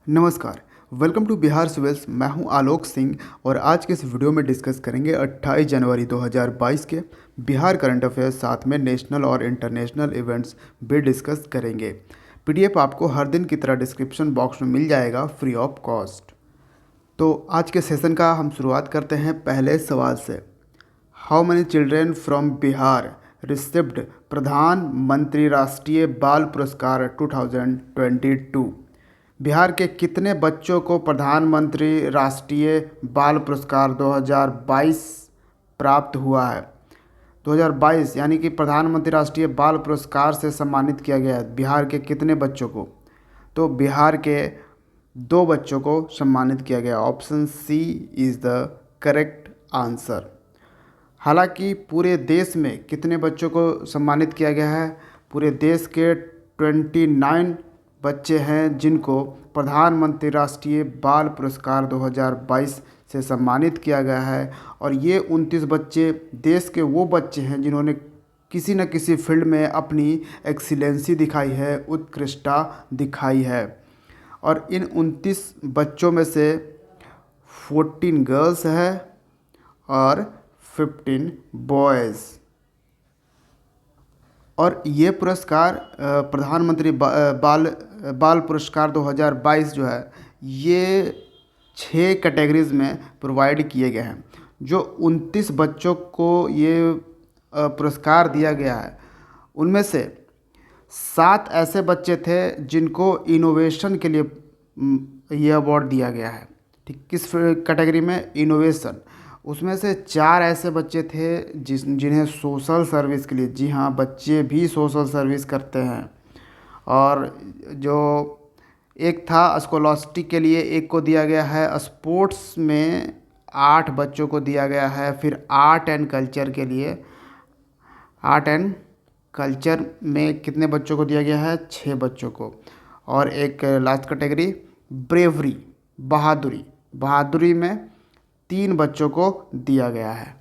नमस्कार। Welcome to Bihar civils. मैं हूं आलोक सिंह और आज के इस वीडियो में डिस्कस करेंगे 28 जनवरी 2022 के बिहार करंट अफेयर्स, साथ में नेशनल और इंटरनेशनल इवेंट्स भी डिस्कस करेंगे। पीडीएफ आपको हर दिन की तरह डिस्क्रिप्शन बॉक्स में मिल जाएगा फ्री ऑफ कॉस्ट। तो आज के सेशन का हम शुरुआत करते हैं पहले सवाल से। How many children from Bihar received प्रधानमंत्री राष्ट्रीय बाल पुरस्कार 2022? बिहार के कितने बच्चों को प्रधानमंत्री राष्ट्रीय बाल पुरस्कार 2022 प्राप्त हुआ है? 2022 यानी कि प्रधानमंत्री राष्ट्रीय बाल पुरस्कार से सम्मानित किया गया है बिहार के कितने बच्चों को? तो बिहार के 2 बच्चों को सम्मानित किया गया। Option C is the correct answer. हालांकि पूरे देश में कितने बच्चों को सम्मानित किया गया है? पूरे देश के 29 बच्चे हैं जिनको प्रधानमंत्री राष्ट्रीय बाल पुरस्कार 2022 से सम्मानित किया गया है। और ये 29 बच्चे देश के वो बच्चे हैं जिन्होंने किसी न किसी फील्ड में अपनी एक्सीलेंसी दिखाई है, उत्कृष्टता दिखाई है। और इन 29 बच्चों में से 14 गर्ल्स है और 15 बॉयज़। और ये पुरस्कार प्रधानमंत्री बाल पुरस्कार 2022 जो है ये 6 कैटेगरीज़ में प्रोवाइड किए गए हैं। जो 29 बच्चों को ये पुरस्कार दिया गया है उनमें से 7 ऐसे बच्चे थे जिनको इनोवेशन के लिए ये अवार्ड दिया गया है। ठीक, किस कैटेगरी में? इनोवेशन। उसमें से 4 ऐसे बच्चे थे जिन्हें सोशल सर्विस के लिए, जी हाँ, बच्चे भी सोशल सर्विस करते हैं। और जो एक था स्कॉलस्टिक के लिए, एक को दिया गया है। स्पोर्ट्स में 8 बच्चों को दिया गया है। फिर आर्ट एंड कल्चर के लिए, आर्ट एंड कल्चर में कितने बच्चों को दिया गया है? 6 बच्चों को। और एक लास्ट कैटेगरी ब्रेवरी, बहादुरी, बहादुरी में 3 बच्चों को दिया गया है।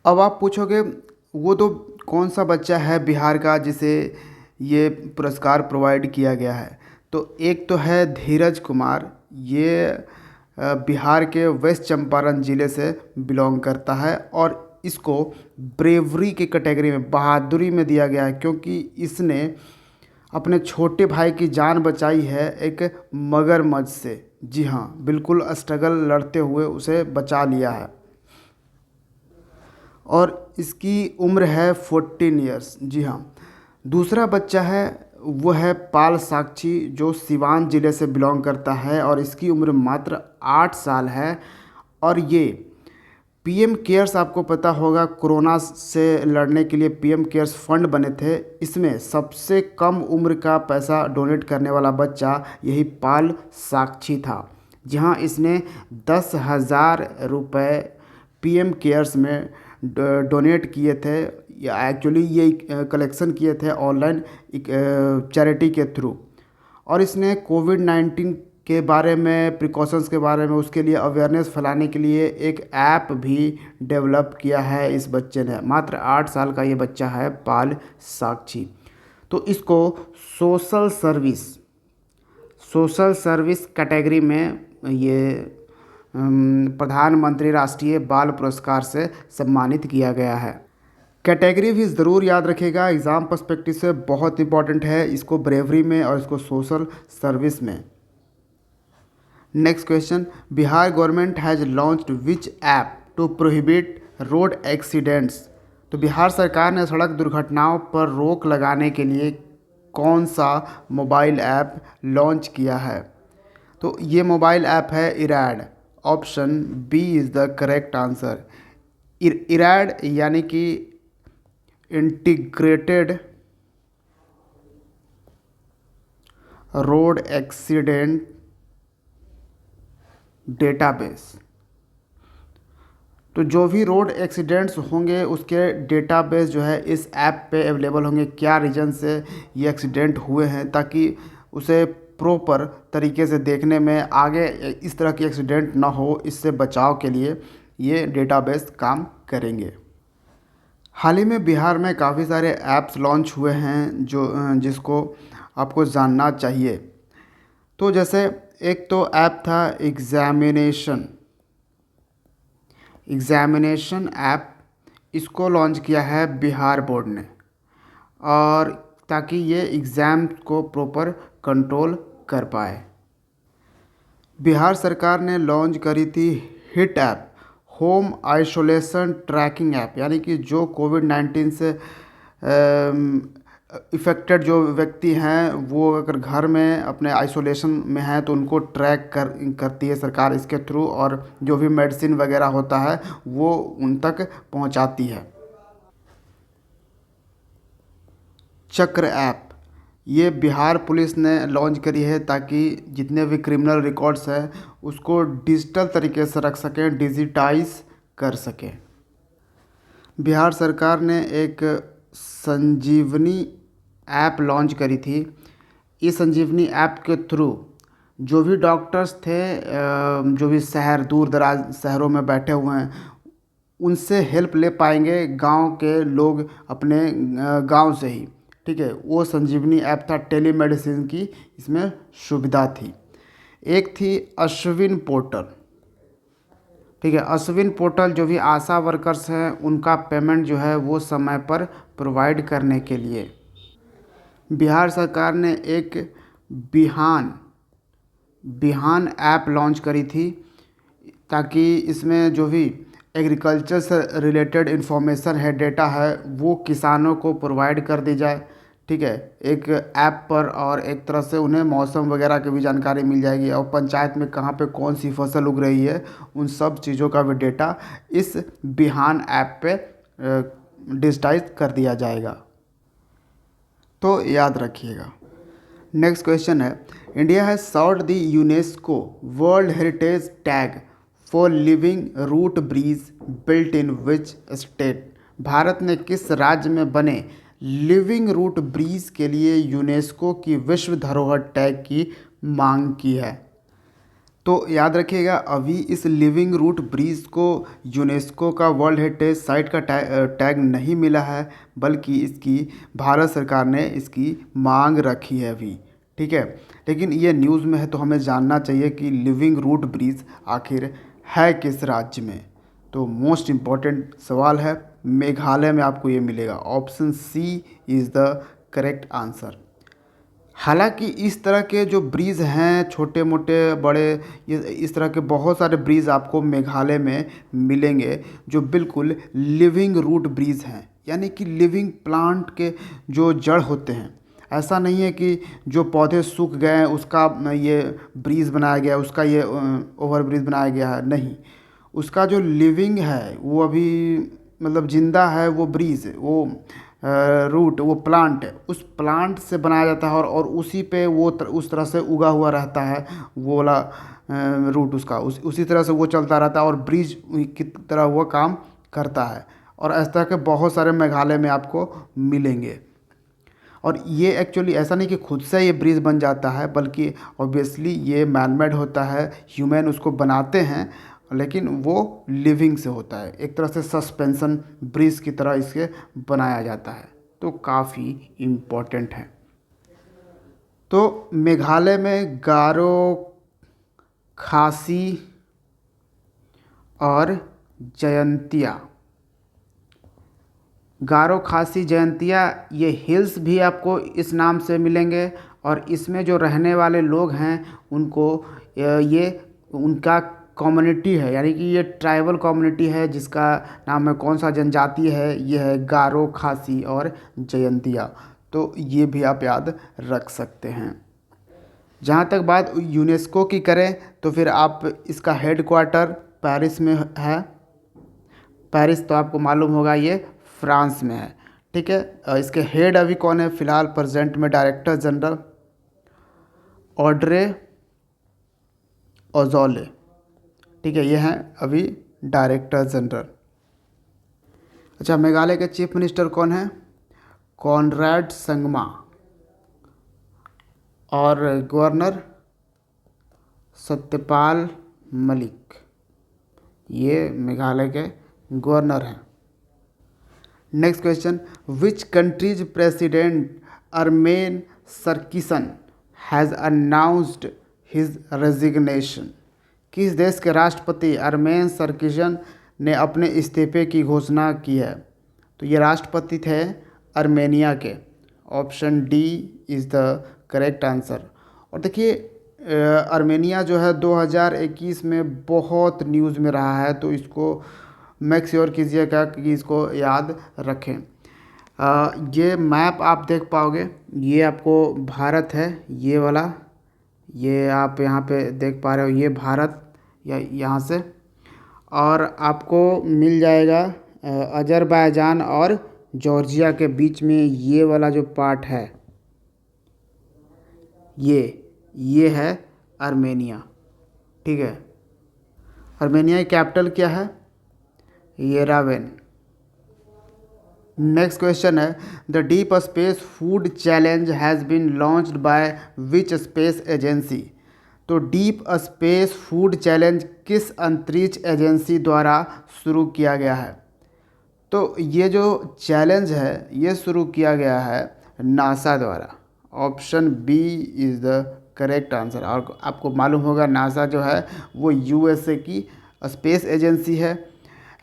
अब आप पूछोगे वो तो कौन सा बच्चा है बिहार का जिसे ये पुरस्कार प्रोवाइड किया गया है? तो एक तो है धीरज कुमार। ये बिहार के वेस्ट चंपारण ज़िले से बिलोंग करता है और इसको ब्रेवरी की कैटेगरी में, बहादुरी में दिया गया है क्योंकि इसने अपने छोटे भाई की जान बचाई है एक मगरमच्छ से। जी हाँ, बिल्कुल स्ट्रगल लड़ते हुए उसे बचा लिया है। और इसकी उम्र है 14 इयर्स। जी हाँ। दूसरा बच्चा है वो है पाल साक्षी, जो सिवान ज़िले से बिलोंग करता है और इसकी उम्र मात्र 8 साल है। और ये पीएम केयर्स, आपको पता होगा कोरोना से लड़ने के लिए पीएम केयर्स फंड बने थे, इसमें सबसे कम उम्र का पैसा डोनेट करने वाला बच्चा यही पाल साक्षी था। जहां इसने 10,000 रुपये पीएम केयर्स में डोनेट किए थे। एक्चुअली ये कलेक्शन किए थे ऑनलाइन चैरिटी के थ्रू। और इसने कोविड-19 के बारे में, प्रिकॉशंस के बारे में, उसके लिए अवेयरनेस फैलाने के लिए एक ऐप भी डेवलप किया है इस बच्चे ने। मात्र 8 साल का ये बच्चा है पाल साक्षी। तो इसको सोशल सर्विस कैटेगरी में ये प्रधानमंत्री राष्ट्रीय बाल पुरस्कार से सम्मानित किया गया है। कैटेगरी भी ज़रूर याद रखिएगा, एग्ज़ाम पर्सपेक्टिव से बहुत इंपॉर्टेंट है। इसको ब्रेवरी में और इसको सोशल सर्विस में। Next question, Bihar government has launched which app to prohibit road accidents? तो बिहार सरकार ने सड़क दुर्घटनाओं पर रोक लगाने के लिए कौन सा मोबाइल ऐप लॉन्च किया है? तो ये मोबाइल ऐप है IRAD. Option B is the correct answer. IRAD यानी कि इंटीग्रेटेड रोड एक्सीडेंट डेटाबेस। तो जो भी रोड एक्सीडेंट्स होंगे उसके डेटाबेस जो है इस ऐप पे अवेलेबल होंगे। क्या रीजन से ये एक्सीडेंट हुए हैं, ताकि उसे प्रॉपर तरीके से देखने में, आगे इस तरह की एक्सीडेंट ना हो, इससे बचाव के लिए ये डेटाबेस काम करेंगे। हाल ही में बिहार में काफ़ी सारे ऐप्स लॉन्च हुए हैं जिसको आपको जानना चाहिए। तो जैसे एक तो ऐप था एग्ज़ामिनेशन ऐप, इसको लॉन्च किया है बिहार बोर्ड ने, और ताकि ये एग्ज़ाम को प्रॉपर कंट्रोल कर पाए। बिहार सरकार ने लॉन्च करी थी hit app, home isolation tracking app, यानी कि जो कोविड-19 से इफ़ेक्टेड जो व्यक्ति हैं वो अगर घर में अपने आइसोलेशन में हैं तो उनको ट्रैक करती है सरकार इसके थ्रू, और जो भी मेडिसिन वगैरह होता है वो उन तक पहुंचाती है। चक्र ऐप, ये बिहार पुलिस ने लॉन्च करी है ताकि जितने भी क्रिमिनल रिकॉर्ड्स हैं उसको डिजिटल तरीके से रख सकें, डिजिटाइज कर सकें। बिहार सरकार ने एक संजीवनी ऐप लॉन्च करी थी। इस संजीवनी ऐप के थ्रू जो भी डॉक्टर्स थे, जो भी दूर दराज शहरों में बैठे हुए हैं, उनसे हेल्प ले पाएंगे गांव के लोग अपने गांव से ही। ठीक है, वो संजीवनी ऐप था, टेलीमेडिसिन की इसमें सुविधा थी। एक थी अश्विन पोर्टल। ठीक है, अश्विन पोर्टल जो भी आशा वर्कर्स हैं उनका पेमेंट जो है वो समय पर प्रोवाइड करने के लिए बिहार सरकार ने एक बिहान बिहान ऐप लॉन्च करी थी, ताकि इसमें जो भी एग्रीकल्चर से रिलेटेड इन्फॉर्मेशन है, डेटा है, वो किसानों को प्रोवाइड कर दी जाए। ठीक है, एक ऐप पर, और एक तरह से उन्हें मौसम वगैरह की भी जानकारी मिल जाएगी, और पंचायत में कहाँ पे कौन सी फसल उग रही है उन सब चीज़ों का भी डेटा इस बिहान ऐप पे डिजिटाइज कर दिया जाएगा। तो याद रखिएगा। नेक्स्ट क्वेश्चन है, India has sought the UNESCO world heritage tag for living root bridge built in which state. Bharat ने किस राज्य में बने लिविंग रूट ब्रिज के लिए यूनेस्को की विश्व धरोहर टैग की मांग की है? तो याद रखिएगा, अभी इस लिविंग रूट ब्रिज को यूनेस्को का वर्ल्ड हेरिटेज साइट का टैग नहीं मिला है, बल्कि इसकी भारत सरकार ने इसकी मांग रखी है अभी। ठीक है, लेकिन ये न्यूज़ में है तो हमें जानना चाहिए कि लिविंग रूट ब्रिज आखिर है किस राज्य में। तो मोस्ट इम्पॉर्टेंट सवाल है, मेघालय में आपको ये मिलेगा। Option C is the correct answer. हालांकि इस तरह के जो ब्रिज हैं, छोटे मोटे बड़े, ये इस तरह के बहुत सारे ब्रिज आपको मेघालय में मिलेंगे जो बिल्कुल लिविंग रूट ब्रिज हैं, यानी कि लिविंग प्लांट के जो जड़ होते हैं। ऐसा नहीं है कि जो पौधे सूख गए हैं उसका ये ब्रिज बनाया गया, उसका ये ओवर ब्रिज बनाया गया है, नहीं। उसका जो लिविंग है वो अभी मतलब ज़िंदा है, वो ब्रिज, वो रूट, वो प्लांट है, उस प्लांट से बनाया जाता है, और उसी पे वो उस तरह से उगा हुआ रहता है वो वाला रूट, उसका उसी तरह से वो चलता रहता है और ब्रिज की तरह वो काम करता है। और इस तरह के बहुत सारे मेघालय में आपको मिलेंगे। और ये एक्चुअली ऐसा नहीं कि खुद से ये ब्रिज बन जाता है, बल्कि ऑब्वियसली ये मैनमेड होता है, ह्यूमन उसको बनाते हैं, लेकिन वो लिविंग से होता है, एक तरह से सस्पेंशन ब्रिज की तरह इसके बनाया जाता है। तो काफ़ी इम्पोर्टेंट है। तो मेघालय में गारो, खासी और जयंतिया, गारो, खासी, जयंतिया, ये हिल्स भी आपको इस नाम से मिलेंगे, और इसमें जो रहने वाले लोग हैं उनको ये उनका कम्युनिटी है, यानी कि ये ट्राइबल कम्युनिटी है जिसका नाम है, कौन सा जनजाति है, ये है गारो, खासी और जयंतिया। तो ये भी आप याद रख सकते हैं। जहाँ तक बात यूनेस्को की करें तो फिर आप इसका हेड क्वार्टर पेरिस में है। पेरिस तो आपको मालूम होगा ये फ्रांस में है। ठीक है, इसके हेड अभी कौन है फ़िलहाल प्रेजेंट में? Director general Audrey Azoulay. ठीक है, ये हैं अभी डायरेक्टर जनरल। अच्छा, मेघालय के चीफ मिनिस्टर कौन है? कॉनराड संगमा। और गवर्नर सत्यपाल मलिक, ये मेघालय के गवर्नर हैं। Next question, which country's president Armen Sarkissian has announced his resignation. किस देश के राष्ट्रपति अरमेन सरकिजन ने अपने इस्तीफे की घोषणा की है? तो ये राष्ट्रपति थे आर्मेनिया के। Option D is the correct answer. और देखिए आर्मेनिया जो है 2021 में बहुत न्यूज़ में रहा है, तो इसको मेक श्योर कीजिएगा कि इसको याद रखें। ये मैप आप देख पाओगे, ये आपको भारत है, ये वाला, ये आप यहाँ पे देख पा रहे हो, ये भारत या यहाँ से, और आपको मिल जाएगा अजरबैजान और जॉर्जिया के बीच में ये वाला जो पार्ट है, ये है आर्मेनिया। ठीक है, आर्मेनिया की कैपिटल क्या है? येरेवन। नेक्स्ट क्वेश्चन है, the deep space food challenge has been launched by which space agency? तो डीप स्पेस फूड चैलेंज किस अंतरिक्ष एजेंसी द्वारा शुरू किया गया है? तो ये जो चैलेंज है ये शुरू किया गया है नासा द्वारा। Option B is the correct answer. और आपको मालूम होगा नासा जो है वो यूएसए की स्पेस एजेंसी है।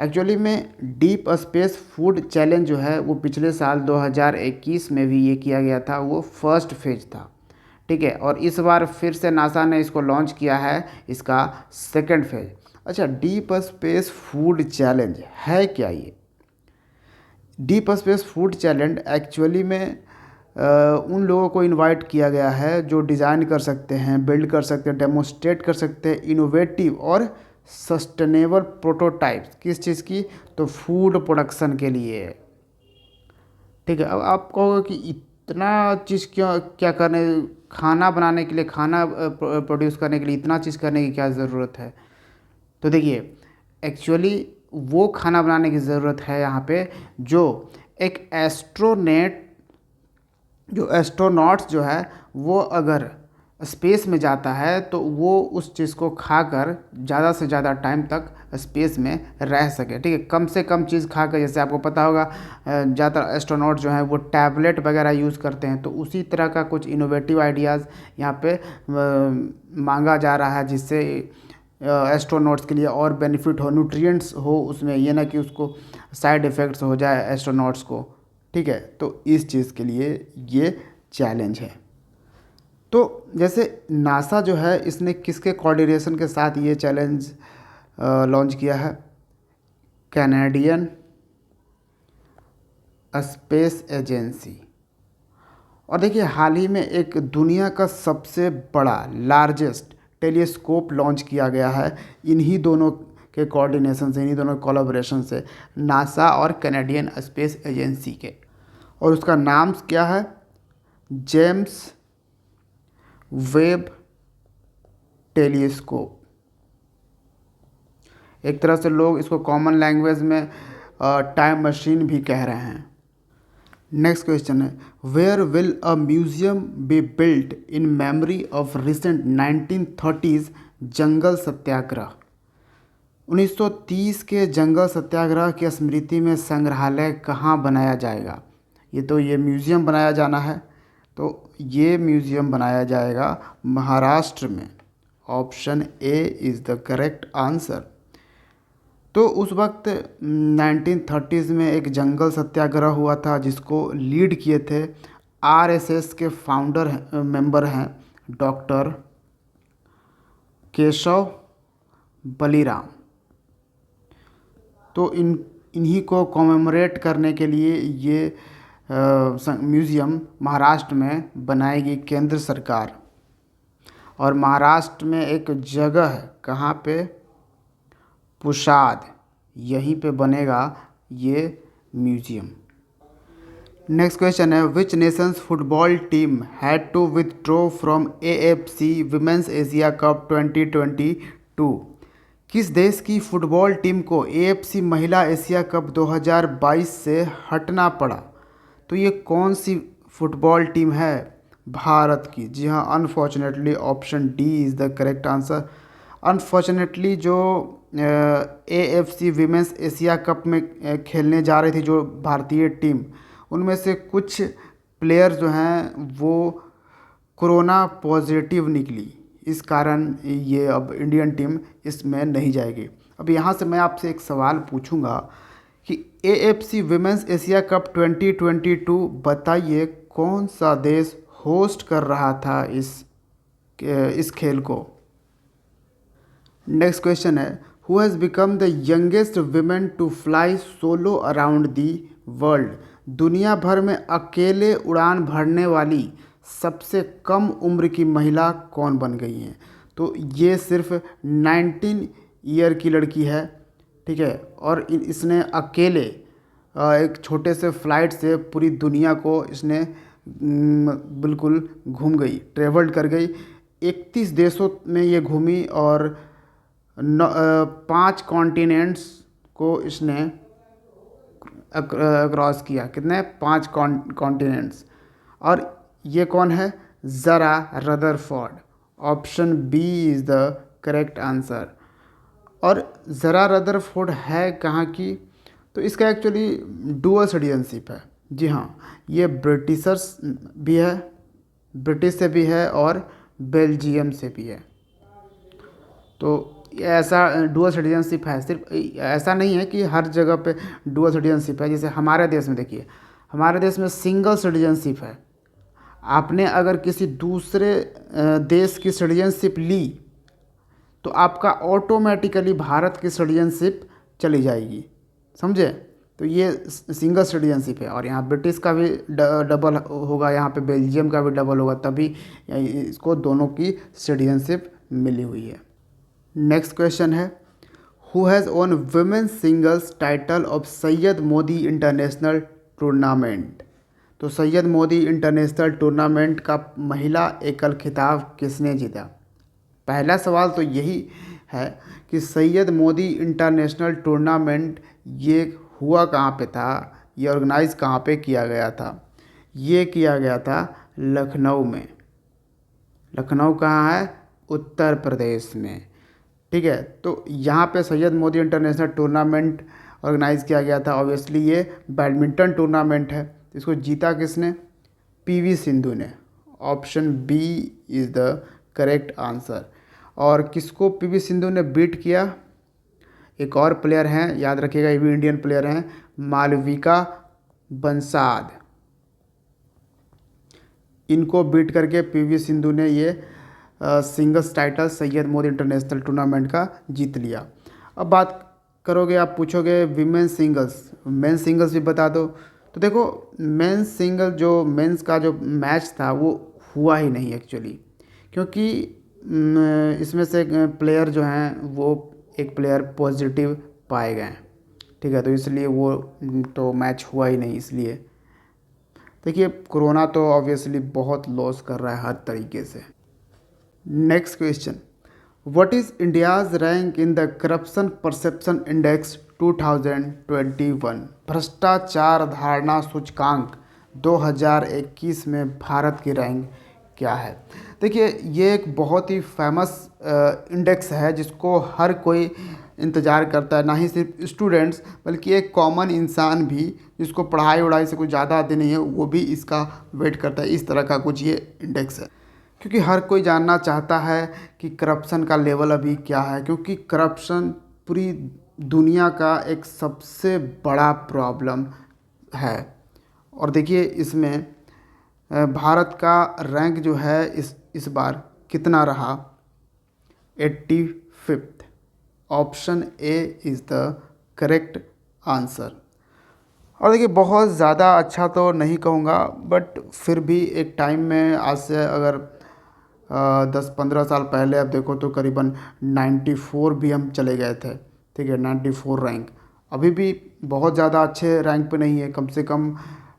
एक्चुअली में डीप स्पेस फूड चैलेंज जो है वो पिछले साल 2021 में भी ये किया गया था, वो फर्स्ट फेज था। ठीक है, और इस बार फिर से नासा ने इसको लॉन्च किया है, इसका सेकंड फेज। अच्छा, डीप स्पेस फूड चैलेंज है क्या? ये deep space food challenge actually में उन लोगों को इनवाइट किया गया है जो डिज़ाइन कर सकते हैं, बिल्ड कर सकते हैं, डेमोस्ट्रेट कर सकते हैं इनोवेटिव और सस्टेनेबल प्रोटोटाइप्स। किस चीज़ की? तो फूड प्रोडक्शन के लिए। ठीक है, अब आप कहोगे कि इतना चीज़ क्यों, क्या करने, खाना बनाने के लिए, खाना प्रोड्यूस करने के लिए इतना चीज़ करने की क्या ज़रूरत है? तो देखिए एक्चुअली वो खाना बनाने की ज़रूरत है यहाँ पे जो एक एस्ट्रोनॉट्स जो है वो अगर स्पेस में जाता है तो वो उस चीज़ को खाकर ज़्यादा से ज़्यादा टाइम तक स्पेस में रह सके। ठीक है, कम से कम चीज़ खाकर, जैसे आपको पता होगा ज़्यादातर एस्ट्रोनॉट जो हैं वो टैबलेट वगैरह यूज़ करते हैं, तो उसी तरह का कुछ इनोवेटिव आइडियाज़ यहाँ पे मांगा जा रहा है, जिससे एस्ट्रोनॉट्स के लिए और बेनिफिट हो, न्यूट्रिएंट्स हो उसमें, ये ना कि उसको साइड इफ़ेक्ट्स हो जाए एस्ट्रोनॉट्स को। ठीक है, तो इस चीज़ के लिए ये चैलेंज है। तो जैसे नासा जो है इसने किसके कोऑर्डिनेशन के साथ ये चैलेंज लॉन्च किया है? Canadian space agency. और देखिए हाल ही में एक दुनिया का सबसे बड़ा लार्जेस्ट टेलीस्कोप लॉन्च किया गया है इन्हीं दोनों के कोऑर्डिनेशन से, इन्हीं दोनों कोलैबोरेशन से, नासा और कैनेडियन स्पेस एजेंसी के। और उसका नाम क्या है? James Webb telescope. एक तरह से लोग इसको कॉमन लैंग्वेज में टाइम मशीन भी कह रहे हैं। नेक्स्ट क्वेश्चन है, where will a museum be built in memory of recent 1930s Jungle Satyagraha? 1930 के जंगल सत्याग्रह की स्मृति में संग्रहालय कहाँ बनाया जाएगा? ये म्यूज़ियम बनाया जाना है, तो ये म्यूज़ियम बनाया जाएगा महाराष्ट्र में। Option A is the correct answer. तो उस वक्त 1930s में एक जंगल सत्याग्रह हुआ था जिसको लीड किए थे आरएसएस के फाउंडर मेंबर हैं डॉक्टर केशव बलिराम। तो इन्हीं को कॉमेमोरेट करने के लिए ये म्यूज़ियम महाराष्ट्र में बनाएगी केंद्र सरकार। और महाराष्ट्र में एक जगह है, कहाँ पे? पुशाद, यहीं पे बनेगा ये म्यूज़ियम। नेक्स्ट क्वेश्चन है, which nation's football team had to withdraw from AFC women's Asia cup 2022? किस देश की फुटबॉल टीम को AFC महिला एशिया कप 2022 से हटना पड़ा? तो ये कौन सी फुटबॉल टीम है? भारत की। जी हाँ, unfortunately option D is the correct answer. Unfortunately जो AFC विमेंस एशिया कप में खेलने जा रही थी जो भारतीय टीम, उनमें से कुछ प्लेयर जो हैं वो कोरोना पॉजिटिव निकली। इस कारण ये अब इंडियन टीम इसमें नहीं जाएगी। अब यहाँ से मैं आपसे एक सवाल पूछूंगा कि AFC विमेंस एशिया कप 2022 बताइए कौन सा देश होस्ट कर रहा था इस खेल को। नेक्स्ट क्वेश्चन है, who has become the youngest women to fly solo around the world. दुनिया भर में अकेले उड़ान भरने वाली सबसे कम उम्र की महिला कौन बन गई हैं। तो ये सिर्फ 19 ईयर की लड़की है, ठीक है, और इसने अकेले एक छोटे से फ्लाइट से पूरी दुनिया को इसने बिल्कुल घूम गई, ट्रेवल्ड कर गई। 31 देशों में ये घूमी और 5 कॉन्टिनेंट्स को इसने क्रॉस किया। कितने? 5 कॉन्टिनेंट्स। और ये कौन है? Zara Rutherford. Option B is the correct answer. और ज़रा रदरफोर्ड है कहाँ की? तो इसका एक्चुअली डुअल सिटीजनशिप है। जी हाँ, ये ब्रिटिशर्स भी है, ब्रिटिश से भी है और बेल्जियम से भी है। तो ऐसा डुअल सिटीजनशिप है। सिर्फ ऐसा नहीं है कि हर जगह पे डुअल सिटीजनशिप है। जैसे हमारे देश में देखिए, हमारे देश में सिंगल सिटीजनशिप है। आपने अगर किसी दूसरे देश की सिटीजनशिप ली तो आपका ऑटोमेटिकली भारत की सिटीजनशिप चली जाएगी, समझे। तो ये सिंगल सिटीजनशिप है। और यहाँ ब्रिटिश का भी डबल होगा, यहाँ पे बेल्जियम का भी डबल होगा, तभी इसको दोनों की सिटीजनशिप मिली हुई है। नेक्स्ट क्वेश्चन है, who has won women's singles title of Syed Modi international tournament. तो सैयद मोदी इंटरनेशनल टूर्नामेंट का महिला एकल खिताब किसने जीता? पहला सवाल तो यही है कि सैयद मोदी इंटरनेशनल टूर्नामेंट ये हुआ कहाँ पे था, ये ऑर्गेनाइज कहाँ पे किया गया था? ये किया गया था लखनऊ में। लखनऊ कहाँ है? उत्तर प्रदेश में, ठीक है। तो यहाँ पे Syed Modi international tournament organise किया गया था। ऑब्वियसली ये बैडमिंटन टूर्नामेंट है। इसको जीता किसने? PV सिंधु ने। Option B is the correct answer. और किसको PV सिंधु ने बीट किया? एक और प्लेयर हैं, याद रखिएगा, ये भी इंडियन प्लेयर हैं, मालविका बंसाद। इनको बीट करके PV सिंधु ने ये singles title Syed Modi international tournament का जीत लिया। अब बात करोगे, आप पूछोगे विमेन सिंगल्स, मेन सिंगल्स भी बता दो। तो देखो, मेन सिंगल जो मेंस का जो मैच था वो हुआ ही नहीं एक्चुअली, क्योंकि इसमें से प्लेयर जो हैं वो एक प्लेयर पॉजिटिव पाए गए, ठीक है। तो इसलिए वो तो मैच हुआ ही नहीं। इसलिए देखिए, कोरोना तो ऑब्वियसली बहुत लॉस कर रहा है हर तरीके से। Next question, what is India's rank in the corruption perception index 2021। भ्रष्टाचार धारणा सूचकांक 2021 में भारत की रैंक क्या है? देखिए, ये एक बहुत ही फेमस इंडेक्स है जिसको हर कोई इंतज़ार करता है, ना ही सिर्फ स्टूडेंट्स बल्कि एक कॉमन इंसान भी जिसको पढ़ाई वढ़ाई से कुछ ज़्यादा आती नहीं है वो भी इसका वेट करता है। इस तरह का कुछ ये इंडेक्स है, क्योंकि हर कोई जानना चाहता है कि करप्शन का लेवल अभी क्या है, क्योंकि करप्शन पूरी दुनिया का एक सबसे बड़ा प्रॉब्लम है। और देखिए, इसमें भारत का रैंक जो है इस बार कितना रहा? 85th। Option A is the correct answer. और देखिए, बहुत ज़्यादा अच्छा तो नहीं कहूँगा, बट फिर भी एक टाइम में, आज से अगर 10-15 साल पहले आप देखो तो करीबन 94 भी हम चले गए थे, ठीक है, 94 रैंक। अभी भी बहुत ज़्यादा अच्छे रैंक पे नहीं है। कम से कम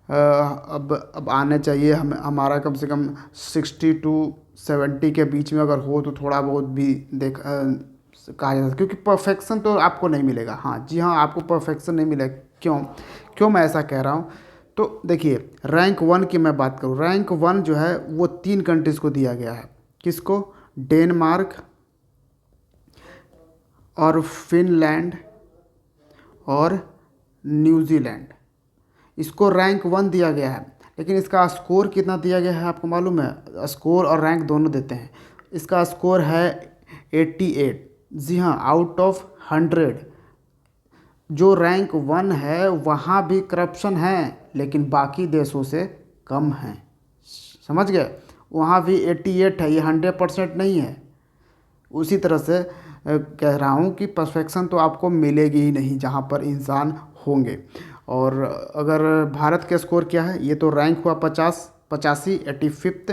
अब आने चाहिए हमारा कम से कम 60 to 70 के बीच में अगर हो तो थोड़ा बहुत भी कहा जा सकता, क्योंकि परफेक्शन तो आपको नहीं मिलेगा। हाँ जी हाँ, आपको परफेक्शन नहीं मिलेगा। क्यों मैं ऐसा कह रहा हूँ? तो देखिए, रैंक 1 की मैं बात करूँ, रैंक 1 जो है वो 3 कंट्रीज़ को दिया गया है। किसको? डेनमार्क और फिनलैंड और न्यूजीलैंड, इसको रैंक 1 दिया गया है। लेकिन इसका स्कोर कितना दिया गया है आपको मालूम है? स्कोर और रैंक दोनों देते हैं। इसका स्कोर है 88। जी हाँ, आउट ऑफ 100। जो रैंक 1 है वहाँ भी करप्शन है, लेकिन बाकी देशों से कम है। समझ गए? वहाँ भी 88 है, ये 100% नहीं है। उसी तरह से कह रहा हूँ कि परफेक्शन तो आपको मिलेगी ही नहीं जहाँ पर इंसान होंगे। और अगर भारत का स्कोर क्या है, ये तो रैंक हुआ 85, 85th,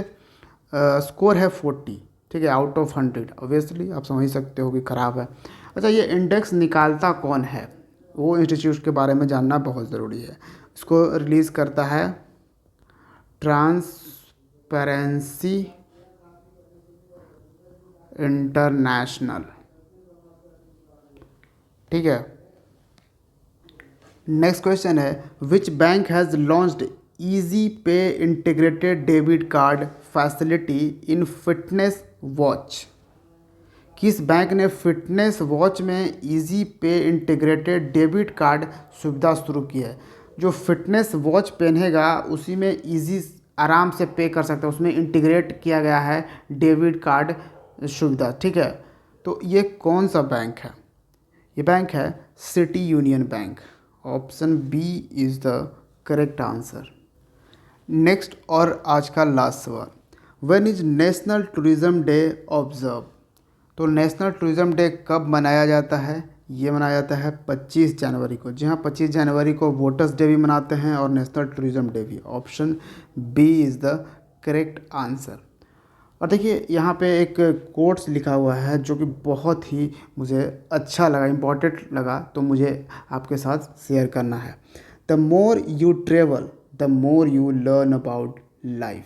स्कोर है 40। ठीक है, आउट ऑफ 100। ऑब्वियसली आप समझ सकते हो कि ख़राब है। अच्छा, ये इंडेक्स निकालता कौन है, वो इंस्टीट्यूट के बारे में जानना बहुत ज़रूरी है। इसको रिलीज़ करता है ट्रांसपेरेंसी इंटरनेशनल। ठीक है, नेक्स्ट क्वेश्चन है, which bank has launched easy pay integrated debit card facility in fitness watch. किस बैंक ने फिटनेस वॉच में easy pay integrated debit card सुविधा शुरू की है? जो फिटनेस वॉच पहनेगा उसी में इजी आराम से पे कर सकता है, उसमें इंटीग्रेट किया गया है डेबिट कार्ड सुविधा। ठीक है, तो ये कौन सा बैंक है? ये बैंक है City Union Bank. Option B is the correct answer. Next और आज का लास्ट सवाल, when is national tourism day observe? तो नेशनल टूरिज़्म डे कब मनाया जाता है? ये मनाया जाता है 25 जनवरी को। जी हाँ, 25 जनवरी को वोटर्स डे भी मनाते हैं और नेशनल टूरिज़्म डे भी। Option B is the correct answer. और देखिए यहाँ पे एक कोट्स लिखा हुआ है जो कि बहुत ही मुझे अच्छा लगा, इम्पॉर्टेंट लगा, तो मुझे आपके साथ शेयर करना है। The more you travel the more you learn about life.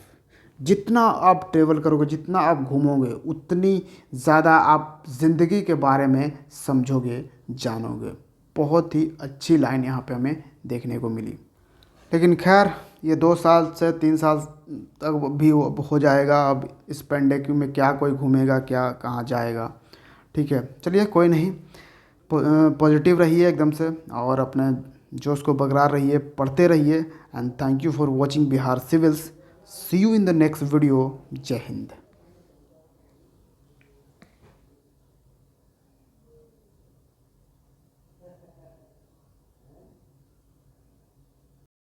जितना आप ट्रेवल करोगे, जितना आप घूमोगे, उतनी ज़्यादा आप ज़िंदगी के बारे में समझोगे, जानोगे। बहुत ही अच्छी लाइन यहाँ पे हमें देखने को मिली। लेकिन खैर, ये 2 साल से 3 साल तक भी हो जाएगा। अब इस पेंडेमिक में क्या कोई घूमेगा, क्या कहाँ जाएगा। ठीक है, चलिए कोई नहीं, पॉजिटिव रहिए एकदम से और अपने जोश को बरकरार रहिए, पढ़ते रहिए। And thank you for watching Bihar civils. See you in the next video. जय हिंद।